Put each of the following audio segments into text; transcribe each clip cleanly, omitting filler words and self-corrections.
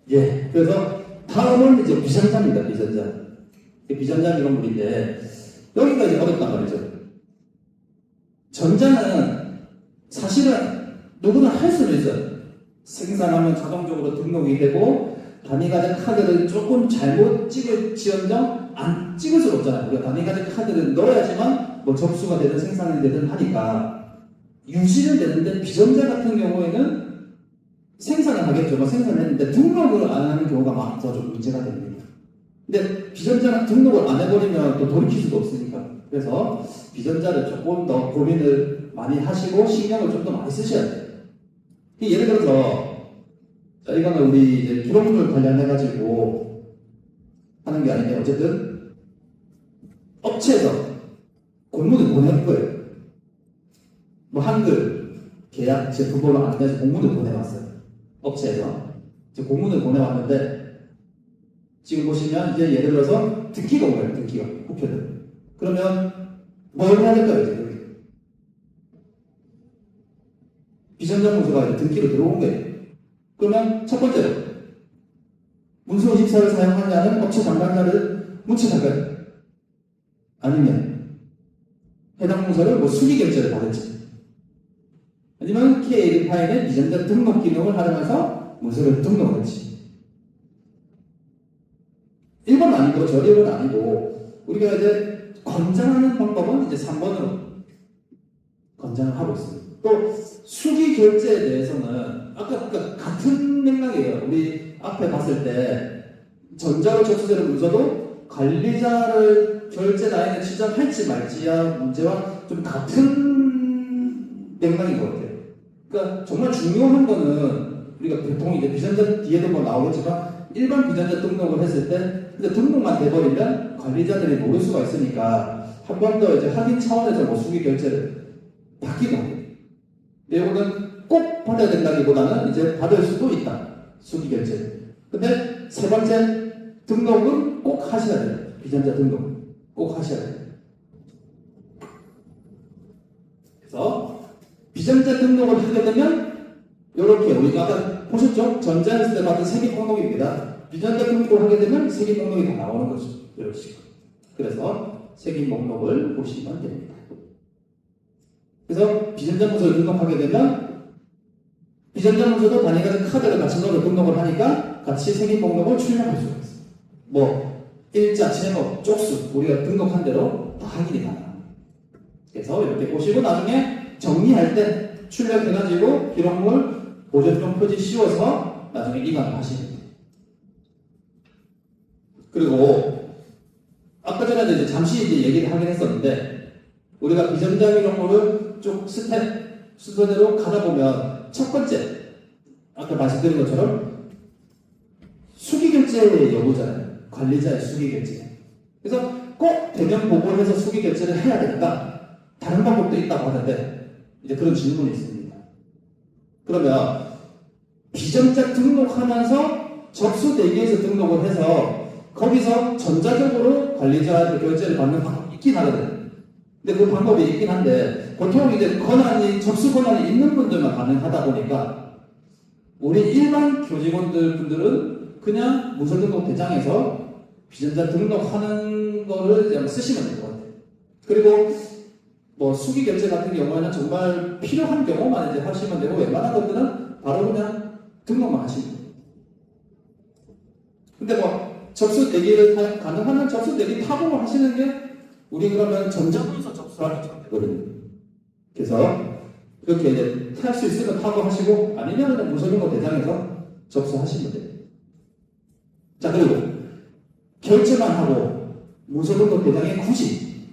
예. 그래서 다음은 이제 비전자입니다. 비전자. 비전자 이론물인데 여기가 이제 어렵단 말이죠. 전자는 사실은 누구나 할 수는 있어요. 생산하면 자동적으로 등록이 되고 단위가전 카드를 조금 잘못 찍을지언정 안 찍을 수가 없잖아요. 우리가 단위가전 카드를 넣어야지만 뭐 접수가 되든 생산이 되든 하니까 유지는 되는데 비전자 같은 경우에는 생산을 하겠죠. 뭐 생산했는데 등록을 안 하는 경우가 많아서 좀 문제가 됩니다. 근데 비전자는 등록을 안 해버리면 또 돌이킬 수도 없으니까. 그래서 비전자를 조금 더 고민을 많이 하시고 신경을 좀 더 많이 쓰셔야 돼요. 예를 들어서 자, 이거는 우리 이제 기록물 관련해가지고 하는 게 아닌데 어쨌든 업체에서 공문을 보내는 거예요. 뭐 한글 계약 제품번호 안 돼서 공문을 보내왔어요. 업체에서 이제 공문을 보내왔는데 지금 보시면 이제 예를 들어서 등기가 온 거예요. 등기가 국회들. 그러면 뭘 해야 될까요? 이제 비전자 문서가 이제 등기로 들어온 거예요. 그러면 첫 번째로 문서 24를 사용하냐는 업체 담당자를 문책할까요? 아니면 해당 문서를 뭐 수기 결제를 받을지 아니면 KA 파일의 비전자 등록 기능을 활용해서 문서를 등록할지 1번 아니고 저 1번 아니고 우리가 이제 권장하는 방법은 이제 3번으로 권장을 하고 있습니다. 또 수기 결제에 대해서는 아까 같은 맥락이에요. 우리 앞에 봤을 때 전자로 접수되는 문서도 관리자를 결제 라인에 지정할지 말지야 문제와 좀 같은 맥락인 것 같아요. 그러니까 정말 중요한 거는 우리가 보통 이제 비전자 뒤에도 뭐 나오겠지만 일반 비전자 등록을 했을 때 근데 등록만 돼버리면 관리자들이 모를 수가 있으니까 한 번 더 이제 확인 차원에서 뭐 수기 결제를 받기도 합니다. 이거는 꼭 받아야 된다기보다는 이제 받을 수도 있다. 수기 결제. 근데 세 번째 등록은 꼭 하셔야 돼요. 비전자 등록 꼭 하셔야 돼요. 그래서 비전자 등록을 하게 되면 이렇게 우리가 아까 보셨죠? 전자했을 때 받은 세개 목록입니다. 비전자 등록을 하게 되면 세개 목록이 다 나오는 거죠. 이런 식으로. 그래서 세개 목록을 보시면 됩니다. 그래서 비전자 문서를 등록하게 되면 비전자 문서도 단위가 카드를 같이 넣어 등록을 하니까 같이 세개 목록을 출력할 수가 있어요. 뭐 일자, 제목, 쪽수 우리가 등록한 대로 다 확인이 가능합니다. 그래서 이렇게 보시고 나중에 정리할 때 출력해가지고 기록물 보존용 표지 씌워서 나중에 이관을 하시면 돼요. 그리고 아까 전에 이제 잠시 이제 얘기를 하긴 했었는데 우리가 비전자 기록물을 쭉 스텝 순서대로 가다 보면 첫 번째 아까 말씀드린 것처럼 수기결제 여부잖아요. 관리자의 수기결제. 그래서 꼭 대면 보고를 해서 수기결제를 해야 된다. 다른 방법도 있다고 하는데 이제 그런 질문이 있습니다. 그러면 비전자 등록하면서 접수 대기에서 등록을 해서 거기서 전자적으로 관리자의 결제를 받는 방법이 있긴 하거든요. 근데 그 방법이 있긴 한데 보통 이제 접수 권한이 있는 분들만 가능하다 보니까 우리 일반 교직원들은 그냥 문서 등록 대장에서 비전자 등록하는 거를 그냥 쓰시면 될 것 같아요. 그리고 뭐 수기 결제 같은 경우에는 정말 필요한 경우만 이제 하시면 되고 웬만한 것들은 바로 그냥 등록만 하시면 돼요. 근데 뭐 접수 대기를 가능하면 접수 대기 타고 하시는 게 우리 그러면 전자문서 접수하는 거거든요. 그래서 그렇게 이제 탈 수 있으면 타고 하시고 아니면 그냥 문서등록 대장에서 접수하시면 돼요. 자 그리고 결제만 하고 문서등록 대장에 굳이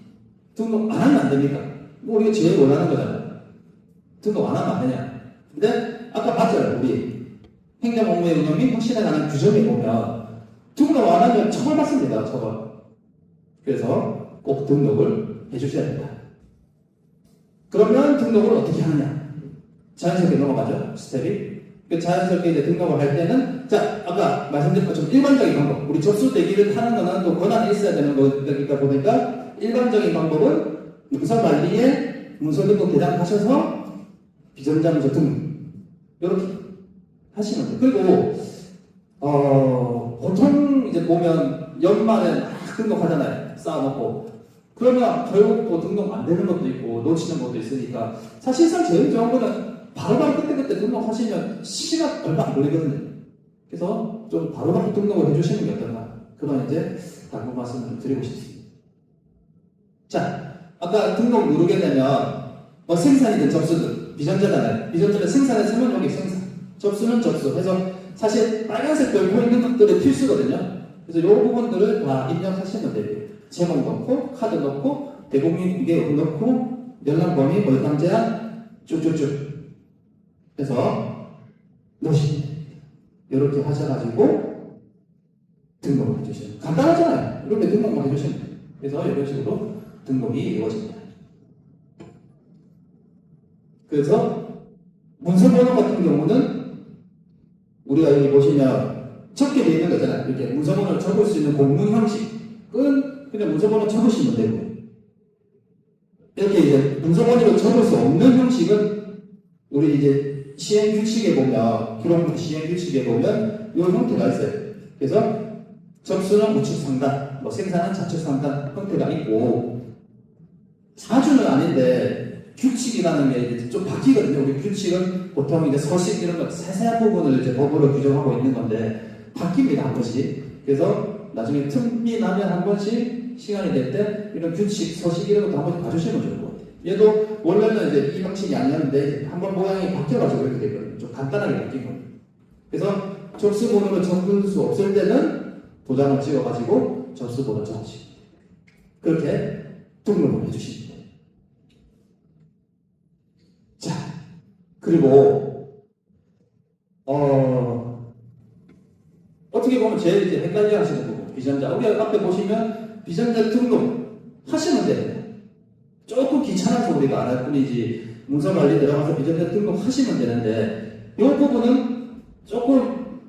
등록 안 하면 안 됩니까? 뭐 우리가 제일 원하는 거잖아요. 등록 안 하면 안 되냐? 근데 아까 봤잖아요. 우리 행정업무의 운영 및 확신에 관한 규정에 보면 등록 안 하면 처벌받습니다. 처벌. 그래서 꼭 등록을 해주셔야 된다. 그러면 등록을 어떻게 하느냐? 자연스럽게 넘어가죠. 스텝이. 자연스럽게 이제 등록을 할 때는 자 아까 말씀드린 것처럼 일반적인 방법. 우리 접수 대기를 타는 거는 또 권한이 있어야 되는 거니까 보니까 일반적인 방법은 문서관리에 문서등록 대장 가셔서 비전자 문서 등록 이렇게 하시면 돼요. 그리고 보통 이제 보면 연말에 막 등록하잖아요. 쌓아놓고. 그러면 결국 또 등록 안 되는 것도 있고 놓치는 것도 있으니까 사실상 제일 좋은 거는 바로바로 그때그때 등록하시면 시간 얼마 안 걸리거든요. 그래서 좀 바로바로 등록을 해주시는 게 어떨까 그런 이제 당부 말씀을 드리고 싶습니다. 자, 아까 등록 누르게 되면 뭐 생산이든 접수든 비전자잖아요. 비전자는 생산의 세면 여기 생산, 접수는 접수. 그래서 사실 빨간색 걸고 있는 것들이 필수거든요. 그래서 이 부분들을 다 입력하시면 돼요. 제목 넣고, 카드 넣고, 대국민 공개 넣고, 연락 범위, 월당 제한 쭉쭉쭉. 그래서 넣으시면 돼요. 이렇게 하셔가지고 등록을 해주시면 간단하잖아요. 이렇게 등록만 해주시면 돼요. 그래서 이런 식으로 등록이 이루어집니다. 그래서 문서번호 같은 경우는 우리가 여기 보시면 적게 되어 있는 거잖아요. 이렇게 문서번호를 적을 수 있는 공문 형식은 그냥 문서번호 적으시면 되고, 이렇게 이제 문서번호를 적을 수 없는 형식은 우리 이제 시행규칙에 보면, 기록물 시행규칙에 보면 이 형태가 있어요. 그래서 접수는 우측 상단, 뭐 생산은 좌측 상단 형태가 있고, 사주는 아닌데 규칙이라는 게 이제 좀 바뀌거든요. 우리 규칙은 보통 이제 서식 이런 거 세세한 부분을 이제 법으로 규정하고 있는 건데 바뀝니다, 한 번씩. 그래서 나중에 틈이 나면 한 번씩 시간이 될 때 이런 규칙, 서식 이런 것도 한 번씩 봐주시면 좋을 것 같아요. 얘도 원래는 이제 이 방식이 아니었는데 한번 모양이 바뀌어가지고 이렇게 됐거든요. 좀 간단하게 바뀐 거예요. 그래서 접수번호를 적을 수 없을 때는 도장을 찍어가지고 접수번호 적으시고 그렇게 등록을 해주시면 돼요. 자, 그리고 어떻게 보면 제일 이제 헷갈려 하시는 부분, 비전자. 우리 앞에 보시면 비전자 등록 하시면 돼요. 조금 귀찮아서 우리가 안 할 뿐이지 문서관리 들어가서 비전자 등록 하시면 되는데 이 부분은 조금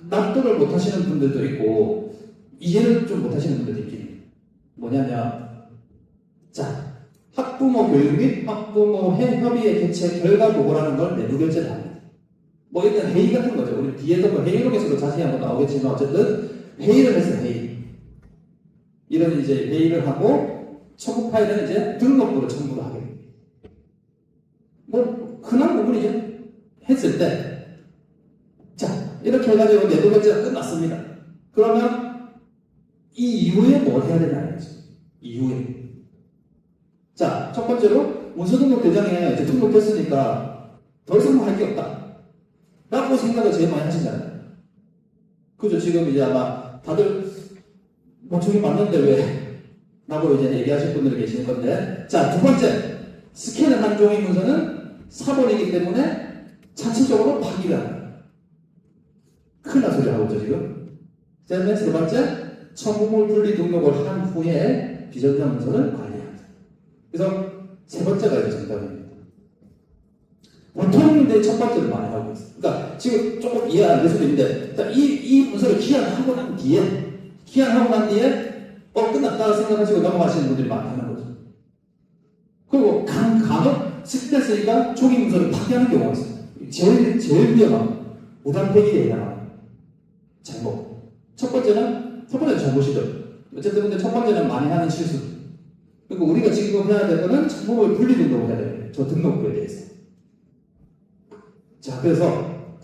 납득을 못 하시는 분들도 있고 이해를 좀 못 하시는 분들도 있긴 해요. 뭐냐면, 자, 학부모 교육 및 학부모 협의회 개최 결과 보고라는 걸 내부 결제를 합니다. 뭐 일단 회의 같은 거죠. 우리 뒤에서 뭐 회의록에서도 자세히 한번 나오겠지만 어쨌든 회의를 했어요. 회의. 이런 이제 회의를 하고 청구 파일은 이제 등록부로 첨부를 하게 됩니다. 뭐 흔한 부분이죠. 했을 때, 자, 이렇게 해가지고 내부 결제가 끝났습니다. 그러면 이 이후에 뭘 해야 되냐는 거죠. 이후에. 자, 첫 번째로 문서등록 대장에 이제 등록했으니까 더 이상 할 게 없다 라고 생각을 제일 많이 하시잖아요. 그죠? 지금 이제 아마 다들 뭐 저기 맞는데 왜? 라고 이제 얘기하실 분들이 계시는 건데, 자, 두 번째, 스캔을 한 종이 문서는 사본이기 때문에 자체적으로 파기를 합니다. 큰일 난 소리 하고 있죠, 지금? 그다음에 세 번째, 첨부물 분리 등록을 한 후에 비전자 문서를 관리합니다. 그래서 세 번째가 이제 정답입니다. 보통 이제 첫 번째를 많이 하고 있어요. 그러니까 지금 조금 이해 안 될 수도 있는데, 이 문서를 기한하고 난 뒤에, 끝났다 생각하시고 넘어가시는 분들이 많다는 거죠. 그리고 간혹 스킵했으니까 종이 문서를 파기하는 경우가 있어요. 제일 위험한 무단 폐기에 해당하는 잘못. 첫 번째는 잘못이죠. 어쨌든 근데 첫 번째는 많이 하는 실수. 그리고 우리가 지금 해야 될 거는 첨부물 분리 등록을 해야 돼요. 저 등록부에 대해서. 자, 그래서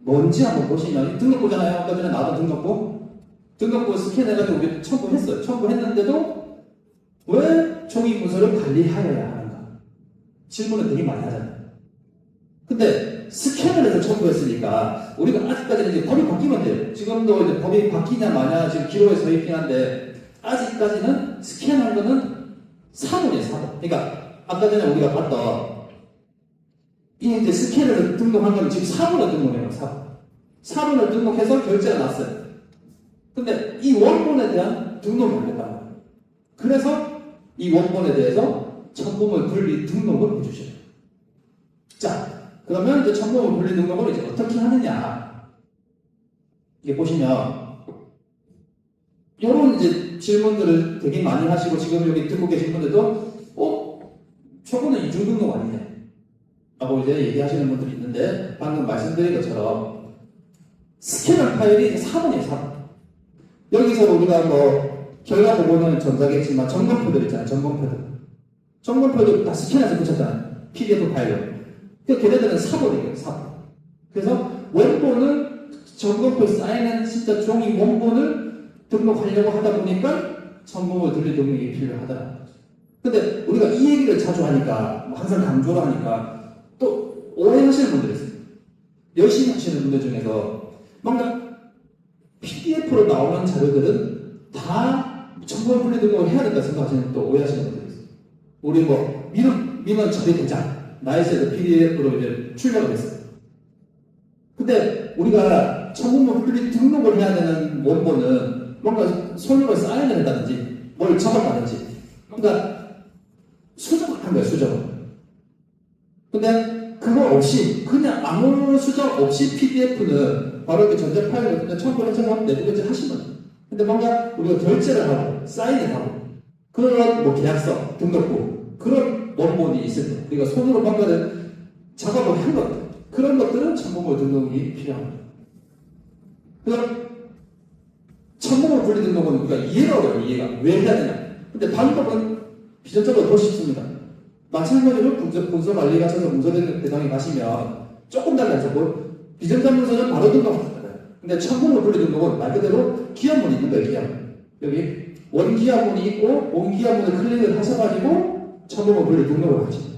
뭔지 한번 보시면 이 등록부잖아요. 아까 전에 나왔던 등록부 스캔해가지고 우리 첨부했어요. 첨부했는데도 왜 종이 문서를 관리하여야 하는가? 질문을 되게 많이 하잖아요. 근데 스캔을 해서 첨부했으니까 우리가 아직까지는 이제 법이 바뀌면 돼요. 지금도 이제 법이 바뀌냐 마냐 지금 기록에 서 있긴 한데 아직까지는 스캔한 거는 사본이에요, 사본. 그러니까 아까 전에 우리가 봤던 이 이제 스캔을 등록한 건 지금 사본을 등록해요, 사본을 등록해서 결제가 났어요. 근데 이 원본에 대한 등록이 안 됐다는 거예요. 그래서 이 원본에 대해서 첨부물 분리 등록을 해주셔요. 자, 그러면 이제 첨부물 분리 등록을 이제 어떻게 하느냐. 이게 보시면, 이런 이제 질문들을 되게 많이 하시고, 지금 여기 듣고 계신 분들도, 저거는 이중 등록 아니냐? 라고 이제 얘기하시는 분들이 있는데, 방금 말씀드린 것처럼, 스캔한 파일이 4번이에요, 4번. 여기서 우리가 뭐, 결과 보고는 전자겠지만, 점검표들 있잖아요, 점검표들. 점검표들 다 스캔해서 붙였잖아요. PDF 파일로. 그러니까 걔네들은 4번이에요, 4번. 그래서 원본은 점검표 사인한 진짜 종이 원본을 등록하려고 하다 보니까 점검을 돌릴 등록이 필요하다는 거죠. 근데 우리가 이 얘기를 자주 하니까, 뭐 항상 강조를 하니까, 또 오해하시는 분들이 있어요. 열심히 하시는 분들 중에서 뭔가 PDF로 나오는 자료들은 다 점검 분리 등록을 해야 된다 생각하시는 또 오해하시는 분들이 있어요. 우리 뭐 민원 처리 대장 나이스에도 PDF로 이제 출력을 했어요. 근데 우리가 점검 분리 등록을 해야 되는 원본은 뭔가 손으로 사인을 한다든지 뭘 적었다든지 뭔가 수정을 한 거예요, 수정을. 근데 그거 없이 그냥 아무 수정 없이 PDF는 바로 이렇게 전자 파일을 그냥 첨부를 해서 내부결제 하시면 돼요. 근데 뭔가 우리가 결제를 하고 사인을 하고 그런 뭐 계약서, 등록부 그런 원본이 있을 때 우리가 손으로 뭔가를 작업을 한 것들 그런 것들은 첨부물 등록이 필요합니다. 그럼 첨부물 분리 등록은 우리가 이해가 어려워요. 이해가 왜 해야 되냐? 근데 방법은 비전적으로 더 쉽습니다. 마찬가지로 문서관리가셔서 문서대장에 가시면 조금 달라져. 비전자 문서는 바로 등록하잖아요. 근데 첨부물 분리 등록은 말 그대로 기한문이 있는 거예요. 기한문. 여기 원기한문이 있고 원기한문을 클릭을 하셔가지고 첨부물 분리 등록을 하시면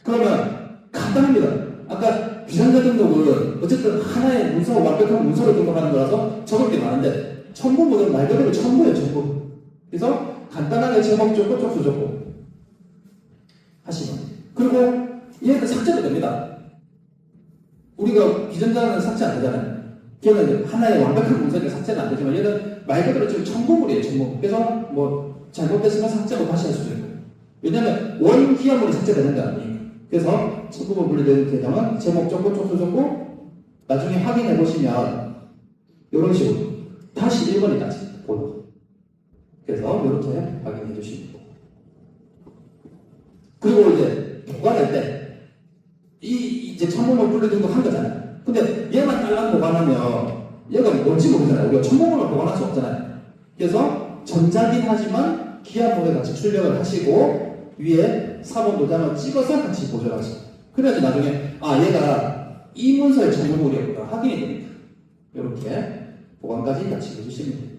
그러면 간단합니다. 아까 비전자 등록은 어쨌든 하나의 문서, 완벽한 문서를 등록하는 거라서 적을 게 많은데 첨부물은 말 그대로 첨부예요. 첨부. 그래서 간단하게 제목 적고 쪽수 적고 하시면 그리고 얘는 삭제도 됩니다. 우리가 비전자는 삭제 안 되잖아요. 걔는 하나의 완벽한 문서니까 삭제는 안 되지만 얘는 말 그대로 지금 첨부물이에요. 첨부. 그래서 뭐 잘못됐으면 삭제로 다시 할 수도 있고 왜냐하면 원기한물이 삭제되는 게 아니니까. 그래서 첨부물 분리되는 대상은 제목 적고 쪽수 적고 나중에 확인해 보시면 이런 식으로 다시 1번이까지 보는. 그래서 이렇게 확인해 주시면 돼요. 그리고 이제 보관할 때 이제 첨부물 분리 등록한 거잖아요. 근데 얘만 딸랑 보관하면 얘가 뭔지 모르잖아요. 우리가 첨부물을 보관할 수 없잖아요. 그래서 전자긴 하지만 기한물에 같이 출력을 하시고 위에 4번 도장을 찍어서 같이 보존하시고 그래야지 나중에 얘가 이 문서의 첨부물이었구나 확인이 됩니다. 이렇게 보관까지 같이 해주시면 됩니다.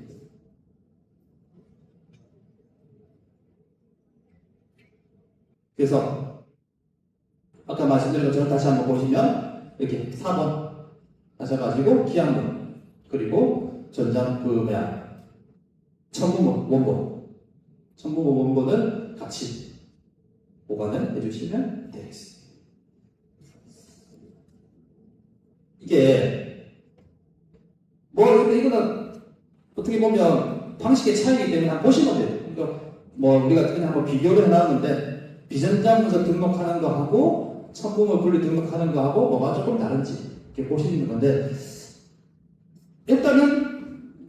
그래서 아까 말씀드린 것처럼 다시 한번 보시면 이렇게 4번 하셔가지고 기한문 그리고 첨부물 원본을 같이 보관을 해주시면 되겠습니다. 이게 이거는 어떻게 보면 방식의 차이이기 때문에 한번 보시면 돼요. 그러니까 우리가 그냥 한번 비교를 해놨는데 비전자 문서 등록하는 거하고 첨부물 분리 등록하는 거하고 뭐가 조금 다른지 이렇게 보시는 건데 일단은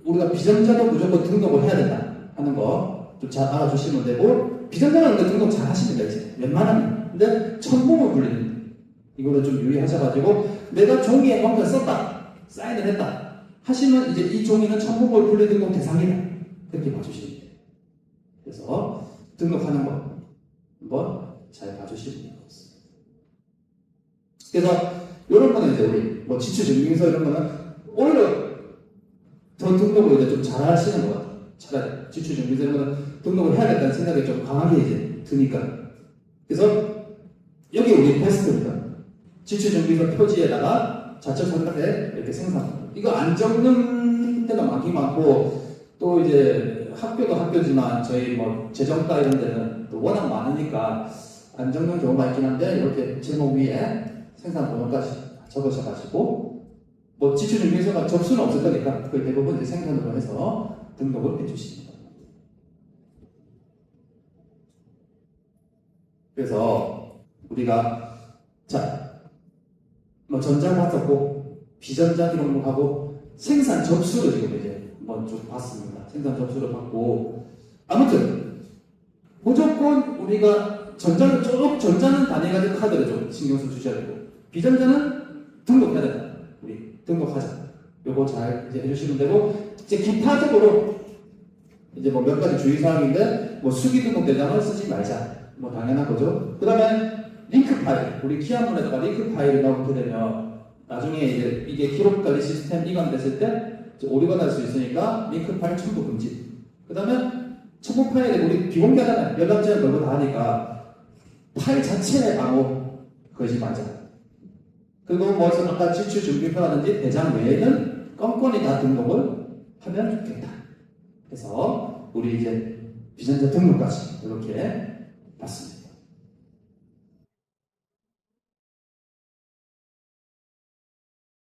우리가 비전자도 무조건 등록을 해야 된다 하는 거 좀 잘 알아주시면 되고 비전자는 등록 잘 하시면 되지 웬만하면. 근데 첨부물 분리는 이거를 좀 유의하셔가지고 내가 종이에 뭔가 썼다 사인을 했다 하시면 이제 이 종이는 첨부물 분리 등록 대상이다 그렇게 봐주시면 돼요. 그래서 등록하는 거 한번 잘 봐주시면 될 것 같습니다. 그래서 이런 거는 이제 우리 지출증명서 이런 거는 오히려 더 등록을 이제 좀 잘 하시는 것 같아요. 차라리 지출증명서 이런 거는 등록을 해야겠다는 생각이 좀 강하게 이제 드니까. 그래서 여기 우리 베스트입니다. 지출증명서 표지에다가 좌측 선택에 이렇게 생산. 이거 안 적는 데가 많긴 많고 또 이제 학교도 학교지만 저희 재정과 이런 데는 또 워낙 많으니까 안 적는 경우가 있긴 한데 이렇게 제목 위에 생산 번호까지 적으셔가지고 지출증명서가 접수는 없을 거니까 거의 대부분 이제 생산으로 해서 등록을 해주십니다. 그래서 우리가 전자 받았고 비전자 기록하고 생산 접수를 지금 이제 좀 봤습니다. 생산 접수를 받고 아무튼 무조건 우리가 전자는 단위가지고 카드를 좀 신경 써 주셔야 되고 비전자는 등록해야 된다. 우리 등록하자. 요거 잘 이제 해주시면 되고, 이제 기타적으로 이제 뭐 몇 가지 주의사항인데, 뭐 수기 등록 대장을 쓰지 말자. 뭐 당연한 거죠. 그 다음에 링크 파일, 우리 키안문에다가 링크 파일을 넣게 되면 나중에 이제 이게 기록 관리 시스템 이관됐을 때 오류가 날 수 있으니까 링크 파일 첨부 금지. 그 다음에 첨부 파일에 우리 비공개하잖아요. 연락처는 걸고 다 하니까 파일 자체에 아무 걸지 말자. 그리고 뭐 아까 지출 준비표라든지 대장 외에는 껌껌이 다 등록을 하면 좋겠다. 그래서 우리 이제 비전자 등록까지 이렇게 봤습니다.